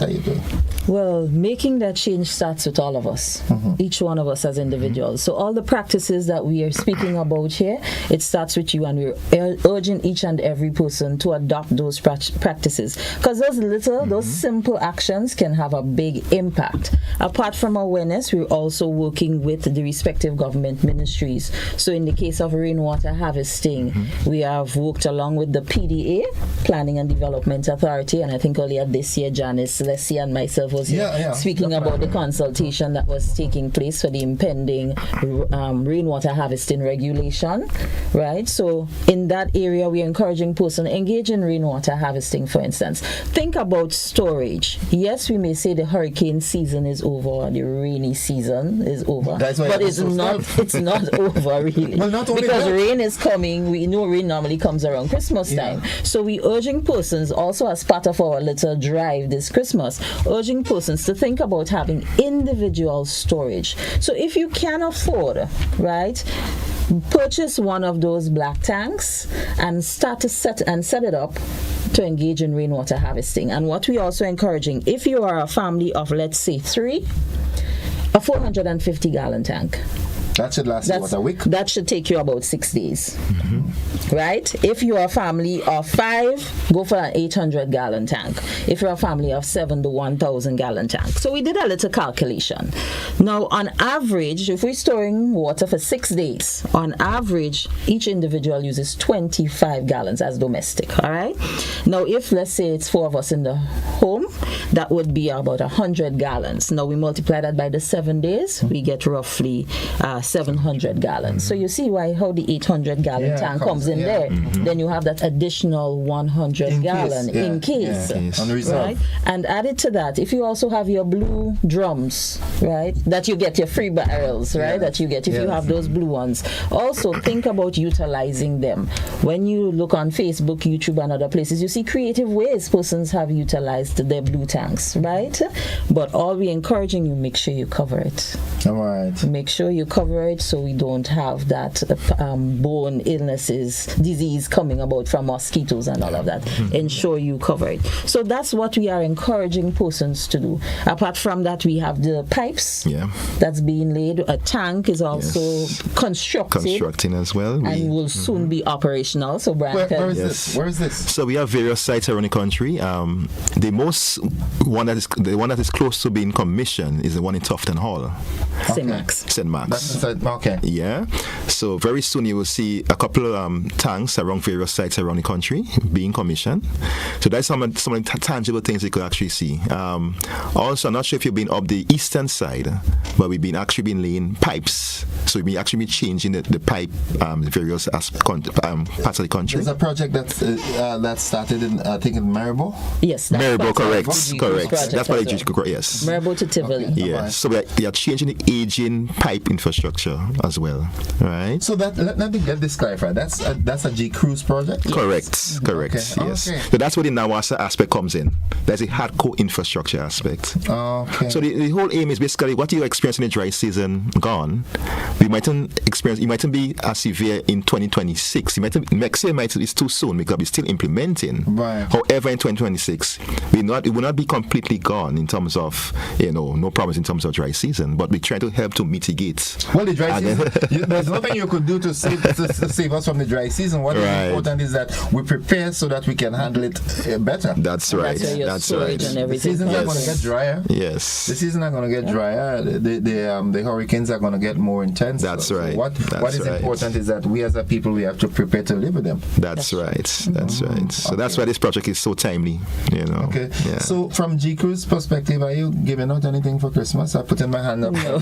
are you doing? Well, making that change starts with all of us, each one of us as individuals. So all the practices that we are speaking about here, it starts with you, and we're urging each and every person to adopt those practices, because those simple actions can have a big impact. Apart from awareness, we're also working with the respective government ministries. So in the case of rainwater harvesting, we have worked along with the PDA, Planning and Development Authority, and I think earlier this year, Janice, Leslie and myself was here speaking about the consultation that was taking place for the impending rainwater harvesting regulation, right? So in that area, we're encouraging persons engage in rainwater harvesting, for instance. Think about storage. Yes, we may say the hurricane season is over, or the rainy season is over, but it's not over really. Well, not only because that. Rain is coming. We know rain normally comes around Christmas time. So we urging persons, also as part of our little drive this Christmas, urging persons to think about having individual storage. So if you can afford, right, purchase one of those black tanks and start to set it up to engage in rainwater harvesting. And what we also encouraging, if you are a family of, let's say, 3, a 450-gallon tank. That should last you, what, a week? That should take you about 6 days. Right? If you are a family of 5, go for an 800-gallon tank. If you're a family of 7, the 1,000-gallon tank. So we did a little calculation. Now, on average, if we're storing water for 6 days, on average, each individual uses 25 gallons as domestic. All right? Now, if, let's say, it's 4 of us in the home, that would be about 100 gallons. Now, we multiply that by the 7 days, we get roughly 700 gallons. So you see how the 800-gallon tank comes in there. Then you have that additional 100-gallon in case. Right? And added to that, if you also have your blue drums, right, that you get your free barrels, right, that you get if you have those blue ones. Also, think about utilizing them. When you look on Facebook, YouTube, and other places, you see creative ways persons have utilized their blue tanks, right? But all we're encouraging you, make sure you cover it. All right. Make sure you cover it so we don't have that bone illnesses, disease coming about from mosquitoes and all of that. Ensure you cover it. So that's what we are encouraging persons to do. Apart from that, we have the pipes that's being laid. A tank is also constructing as well. And will soon be operational. So Brian, where is this? So we have various sites around the country. The one that is close to being commissioned is the one in Tufton Hall. St. Max. Okay. Yeah. So very soon you will see a couple of tanks around various sites around the country being commissioned. So that's some of the tangible things you could actually see. Also, I'm not sure if you've been up the eastern side, but we've been laying pipes. So we've been changing the pipe, the various parts of the country. There's a project that started in, I think, in Maribor. Yes. Maribor, correct. That's what it yes. Maribor to Tivoli. Okay. Yes. So we are changing the aging pipe infrastructure as well, right? So that let me get this clarified. That's a G Cruise project. Correct. Yes. Okay. So that's where the NAWASA aspect comes in. There's a hardcore infrastructure aspect. Okay. So the whole aim is basically what you experience in the dry season gone. You mightn't be as severe in 2026. Next year it's too soon because we're still implementing. Right. However, in 2026, it will not be completely gone in terms of no problems in terms of dry season, but we're trying to help to mitigate. Well, the dry season, there's nothing you could do to save us from the dry season. What is important is that we prepare so that we can handle it better. That's right. That's right. The seasons are going to get drier. Yes. The seasons are going to get drier. The hurricanes are going to get more intense. That's right. So what is important is that we as a people, we have to prepare to live with them. That's right. So that's why this project is so timely. Okay. Yeah. So from G Cruise perspective, are you giving out anything for Christmas? I put in my hand up. No.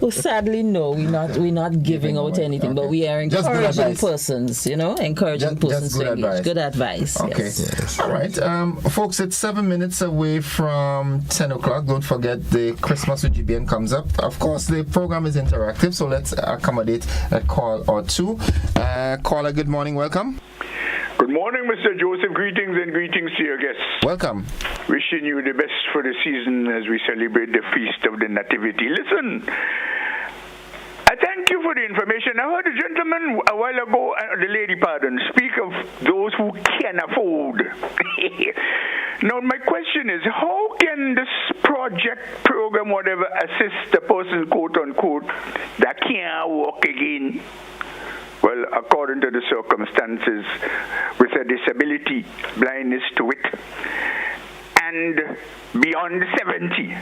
Well, sadly, no. We're not giving out anything, but we are encouraging persons. Encouraging persons to engage. Good advice. Okay. Yes. All right, folks. It's 7 minutes away from 10 o'clock. Don't forget the Christmas with GBN comes up. Of course, the program is interactive, so let's accommodate a call or two. Caller, good morning. Welcome. Good morning, Mr. Joseph. Greetings and greetings to your guests. Welcome. Wishing you the best for the season as we celebrate the Feast of the Nativity. Listen, I thank you for the information. I heard a gentleman a while ago, the lady, pardon, speak of those who can afford. Now, my question is, how can this program, whatever, assist the person, quote unquote, that can't walk again? Well, according to the circumstances, with a disability, blindness to wit, and beyond 70.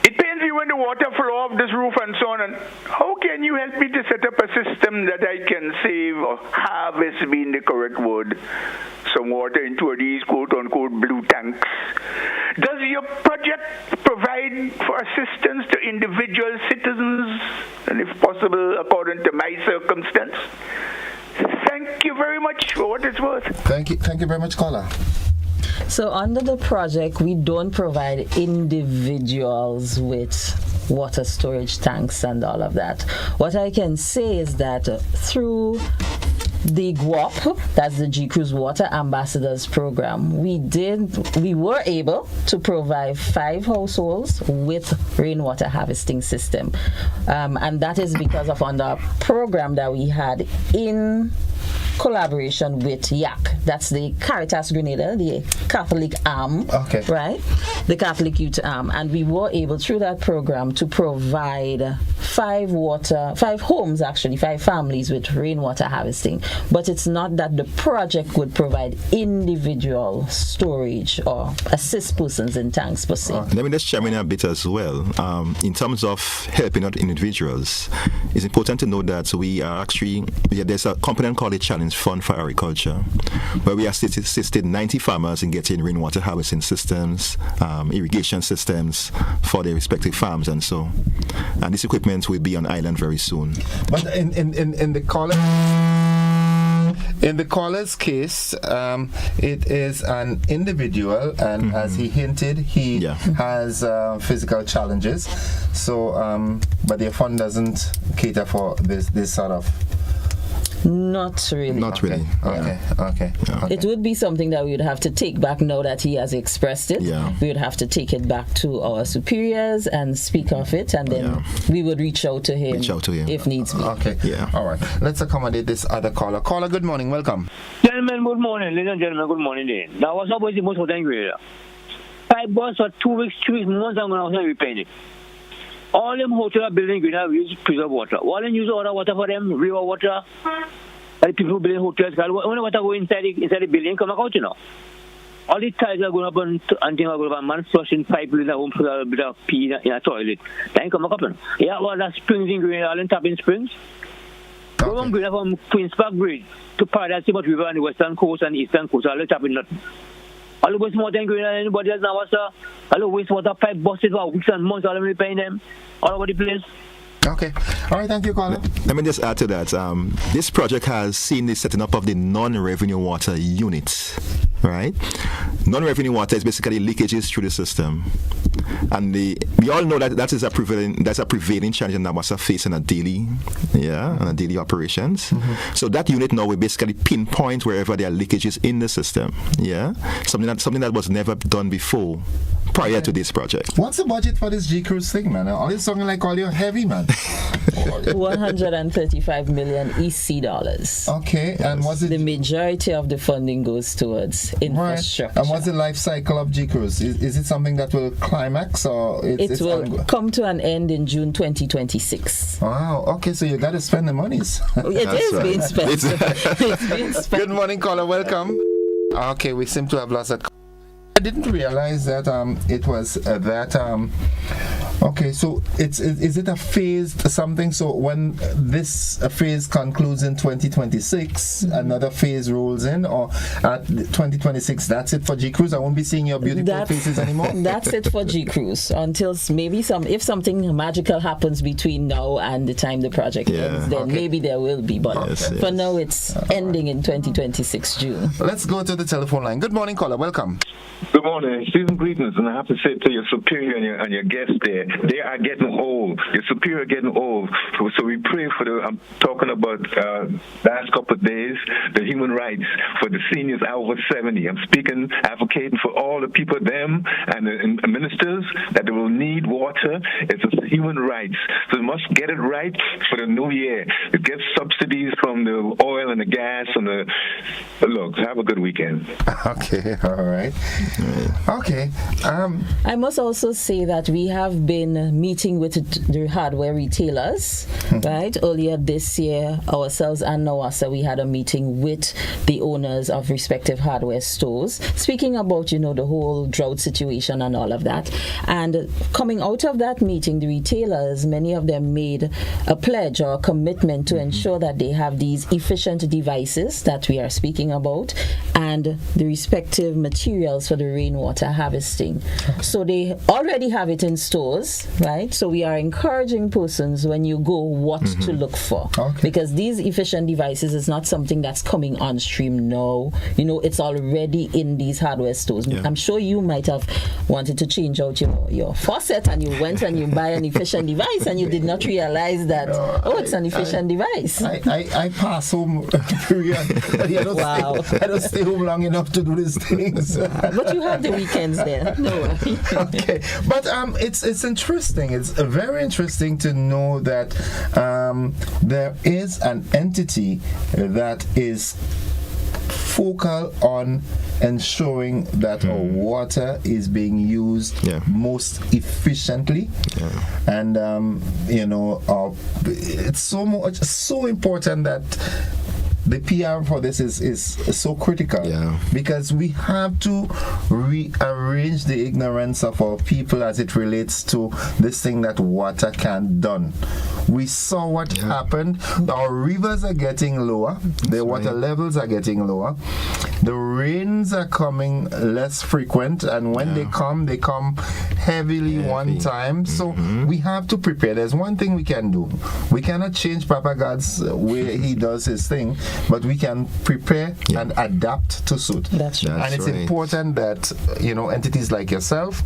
It pains me when the water flow off this roof and so on. And how can you help me to set up a system that I can save or harvest, being the correct word, some water into these quote-unquote blue tanks? Does your project provide for assistance to individual citizens, and if possible, according to my circumstance? Thank you very much for what it's worth. Thank you very much, caller. So under the project, we don't provide individuals with water storage tanks and all of that. What I can say is that through the GWAP, that's the G Cruise Water Ambassadors Program, we were able to provide 5 households with rainwater harvesting system. And that is because of on the program that we had in collaboration with YAC. That's the Caritas Grenada, the Catholic arm, right? The Catholic youth arm. And we were able, through that program, to provide 5 homes, actually, 5 families with rainwater harvesting. But it's not that the project would provide individual storage or assist persons in tanks per se. Let me just chime in a bit as well. In terms of helping out individuals, it's important to know that we are actually, there's a component called the Challenge Fund for Agriculture, where we assisted 90 farmers in getting rainwater harvesting systems, irrigation systems for their respective farms, and so. And this equipment will be on island very soon. But in the caller's case, it is an individual, and as he hinted, he has physical challenges. So, but their fund doesn't cater for this sort of. Not really. Okay. It would be something that we would have to take back now that he has expressed it. We would have to take it back to our superiors and speak of it, and then we would reach out to him if needs be. Okay. All right. Let's accommodate this other caller. Caller, good morning. Welcome. Gentlemen, good morning. Ladies and gentlemen, good morning. Now, what's up with the most hotel grade? 5 bucks for 2 weeks, 3 weeks, months, I'm going to repay it. All them hotel building green have used preserved water. All them use other water for them, river water. And people building hotels, when water go inside the building, come out, you know. All the tiles are going up and things are going up, and man flushing pipe in the home for a bit of pee in a toilet. Then come up. Yeah, well, that's springs in green, all in tapping springs. Go on green from Queen's Park Bridge to Paradise River on the western coast and eastern coast, all in tapping nothing. All the wastewater in green and anybody else now, sir. All the wastewater pipe busted for weeks and months, all them repaying them all over the place. Okay. All right, thank you, caller. Let me just add to that. This project has seen the setting up of the non-revenue water unit, right? Non-revenue water is basically leakages through the system. And we all know that is a prevailing challenge that NAWASA face on a daily operations. So that unit now will basically pinpoint wherever there are leakages in the system. Something that was never done before prior to this project. What's the budget for this G Cruise thing, man? All you sounding like all your heavy, man. 135 million EC dollars. Okay, and was it the majority of the funding goes towards infrastructure? Right. And what's the life cycle of G Cruise? Is it something that will climax or it will come to an end in June 2026? Wow. Okay, so you got to spend the monies. It is being spent. It's being spent. Good morning, caller. Welcome. Okay, we seem to have lost a. I didn't realize that it was that. Okay, so is it a phased something? So when this phase concludes in 2026, another phase rolls in, or at 2026, that's it for G Cruise? I won't be seeing your beautiful faces anymore. That's it for G Cruise until maybe if something magical happens between now and the time the project ends, then maybe there will be. But for now, it's ending in 2026 June. Let's go to the telephone line. Good morning, caller. Welcome. Good morning. Season greetings, and I have to say to your superior and your guests there, they are getting old. Your superior getting old. So we pray for I'm talking about last couple of days, the human rights for the seniors over 70. I'm speaking, advocating for all the people, them and the ministers, that they will need water. It's a human rights. So they must get it right for the new year. It gets subsidies from the oil and the gas and the. Look, have a good weekend. Okay, all right. Okay. I must also say that we have been meeting with the hardware retailers, right? Earlier this year, ourselves and NAWASA, we had a meeting with the owners of respective hardware stores, speaking about, the whole drought situation and all of that. And coming out of that meeting, the retailers, many of them made a pledge or a commitment to ensure that they have these efficient devices that we are speaking about and the respective materials for the rainwater harvesting. So they already have it in stores. does, right? So we are encouraging persons when you go what to look for. Because these efficient devices is not something that's coming on stream now. You know, it's already in these hardware stores. I'm sure you might have wanted to change out your faucet and you went and you buy an efficient device and you did not realize that, it's an efficient device. I pass home period. I don't stay home long enough to do these things. But you have the weekends there. No worry. Okay. But it's interesting. It's very interesting to know that there is an entity that is focal on ensuring that our water is being used most efficiently, and it's so important that the PR for this is so critical, because we have to rearrange the ignorance of our people as it relates to this thing that water can done. We saw what happened. Our rivers are getting lower. The water levels are getting lower. The rains are coming less frequent, and when they come heavily one time. So we have to prepare. There's one thing we can do. We cannot change Papa God's way he does his thing, but we can prepare and adapt to suit. That's right. And it's important that entities like yourself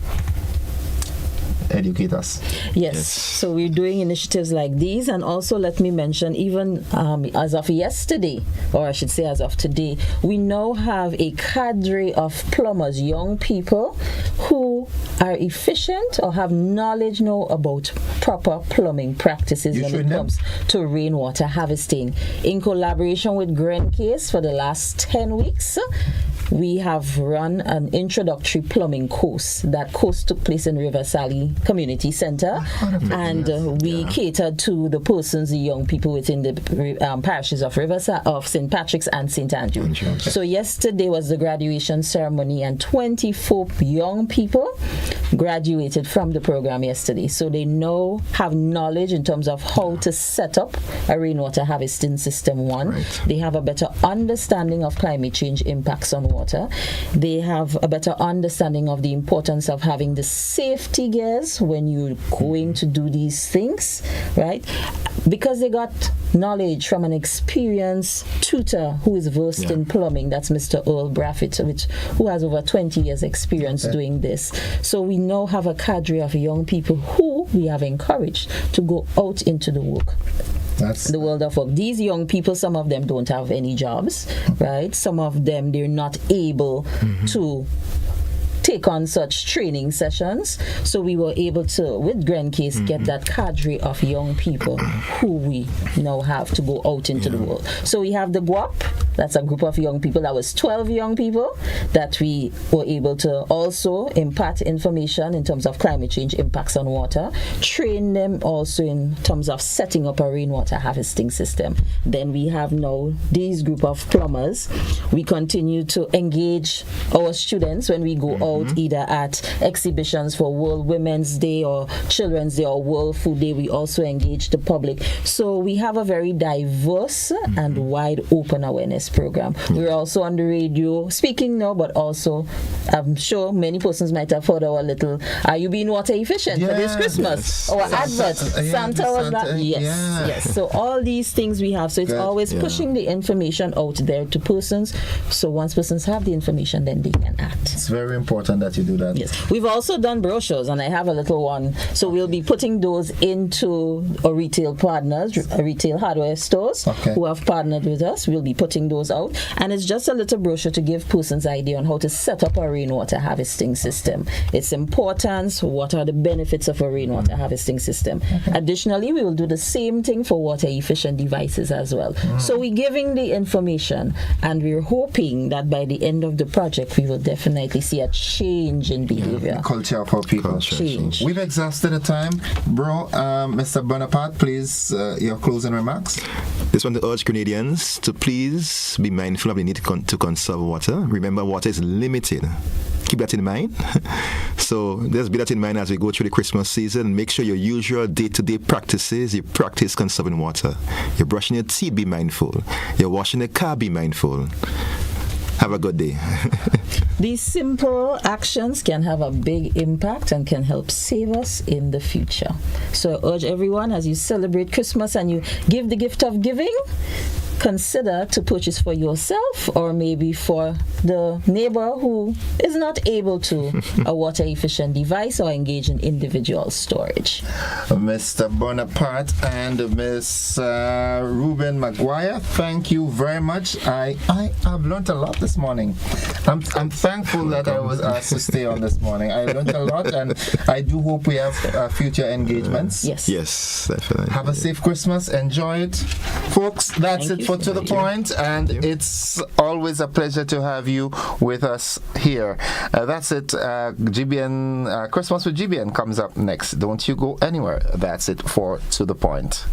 educate us. Yes. So we're doing initiatives like these, and also let me mention, even as of yesterday, or I should say as of today, we now have a cadre of plumbers, young people who are efficient or have knowledge now about proper plumbing practices when it comes to rainwater harvesting. In collaboration with Grencase for the last 10 weeks, we have run an introductory plumbing course. That course took place in River Sally Community Center, and we catered to the persons, the young people within the parishes of St. Patrick's and St. Andrew. So yesterday was the graduation ceremony, and 24 young people graduated from the program yesterday. So they now have knowledge in terms of how to set up a rainwater harvesting system. They have a better understanding of climate change impacts on water. They have a better understanding of the importance of having the safety gears when you're going to do these things, right? Because they got knowledge from an experienced tutor who is versed in plumbing. That's Mr. Earl Braffett, who has over 20 years experience doing this. So we now have a cadre of young people who we have encouraged to go out into the work. The world of work. These young people, some of them don't have any jobs, right? Some of them, they're not able to take on such training sessions. So we were able to, with Grencase, get that cadre of young people who we now have to go out into the world. So we have the GWAP. That's a group of young people. That was 12 young people that we were able to also impart information in terms of climate change impacts on water, train them also in terms of setting up a rainwater harvesting system. Then we have now these group of plumbers. We continue to engage our students when we go out either at exhibitions for World Women's Day or Children's Day or World Food Day. We also engage the public. So we have a very diverse and wide open awareness program. We're also on the radio speaking now, but also I'm sure many persons might have heard our little "Are you being water efficient for this Christmas?" Our advert. Santa was that. Yes. So all these things we have. So it's always pushing the information out there to persons. So once persons have the information, then they can act. It's very important that you do that. Yes. We've also done brochures, and I have a little one. So we'll be putting those into our retail partners, retail hardware stores who have partnered with us. We'll be putting those out, and it's just a little brochure to give persons idea on how to set up a rainwater harvesting system, its importance, what are the benefits of a rainwater harvesting system. Additionally, we will do the same thing for water efficient devices as well. So we're giving the information, and we're hoping that by the end of the project we will definitely see a change in behavior. Culture of our people. Change. We've exhausted the time. Bro, Mr. Bonaparte, please, your closing remarks. Just want to urge Grenadians to please be mindful of the need to conserve water. Remember, water is limited. Keep that in mind. So just be that in mind as we go through the Christmas season. Make sure your usual day-to-day practices, you practice conserving water. You're brushing your teeth, be mindful. You're washing the car, be mindful. Have a good day. These simple actions can have a big impact and can help save us in the future. So I urge everyone, as you celebrate Christmas and you give the gift of giving, consider to purchase for yourself or maybe for the neighbor who is not able to a water efficient device or engage in individual storage. Mr. Bonaparte and Miss Ruben McGuire, thank you very much. I've learned a lot this morning. I'm thankful that I was asked to stay on this morning. I learned a lot, and I do hope we have future engagements. Yes, definitely. Have a safe Christmas. Enjoy it. Folks, that's it for To The Point, and it's always a pleasure to have you with us here. That's it. GBN Christmas with GBN comes up next. Don't you go anywhere. That's it for To The Point.